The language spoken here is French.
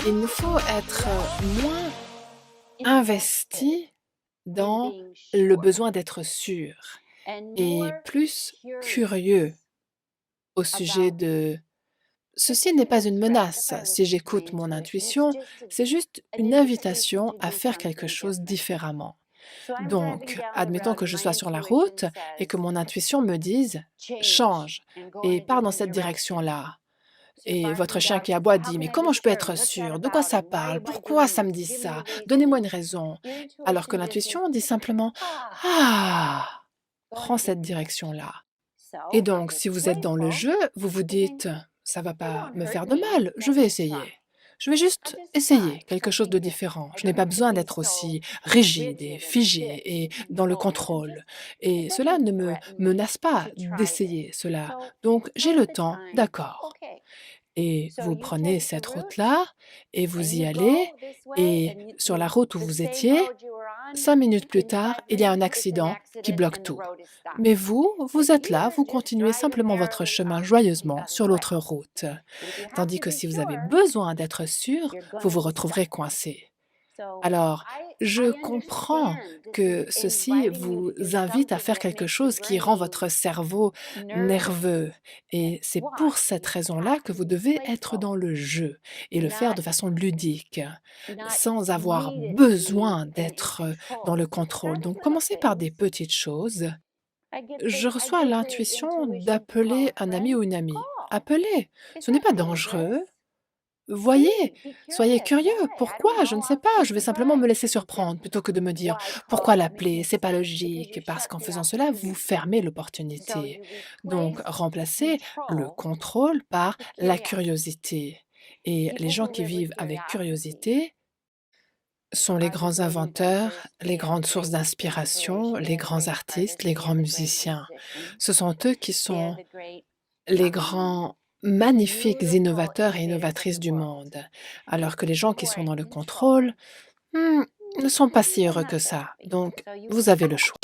Il nous faut être moins investi dans le besoin d'être sûr et plus curieux au sujet de ceci n'est pas une menace. Si j'écoute mon intuition, c'est juste une invitation à faire quelque chose différemment. Donc, admettons que je sois sur la route et que mon intuition me dise change et pars dans cette direction-là. Et votre chien qui aboie dit: «Mais comment je peux être sûr? De quoi ça parle? Pourquoi ça me dit ça? Donnez-moi une raison». Alors que l'intuition dit simplement: «Ah, prends cette direction-là». Et donc si vous êtes dans le jeu, vous vous dites: «Ça va pas me faire de mal, je vais essayer. Je vais juste essayer quelque chose de différent. Je n'ai pas besoin d'être aussi rigide et figé et dans le contrôle et cela ne me menace pas d'essayer cela. Donc j'ai le temps, d'accord». Et vous prenez cette route-là et vous y allez et sur la route où vous étiez, 5 minutes plus tard, il y a un accident qui bloque tout. Mais vous, vous êtes là, vous continuez simplement votre chemin joyeusement sur l'autre route. Tandis que si vous avez besoin d'être sûr, vous vous retrouverez coincé. Alors, je comprends que ceci vous invite à faire quelque chose qui rend votre cerveau nerveux et c'est pour cette raison-là que vous devez être dans le jeu et le faire de façon ludique, sans avoir besoin d'être dans le contrôle. Donc, commencez par des petites choses. Je reçois l'intuition d'appeler un ami ou une amie. Appelez, ce n'est pas dangereux. Voyez, soyez curieux. Pourquoi? Je ne sais pas. Je vais simplement me laisser surprendre plutôt que de me dire pourquoi l'appeler? C'est pas logique. Parce qu'en faisant cela, vous fermez l'opportunité. Donc, remplacez le contrôle par la curiosité. Et les gens qui vivent avec curiosité sont les grands inventeurs, les grandes sources d'inspiration, les grands artistes, les grands musiciens. Ce sont eux qui sont les grands magnifiques innovateurs et innovatrices du monde, alors que les gens qui sont dans le contrôle, mmh, ne sont pas si heureux que ça. Donc, vous avez le choix.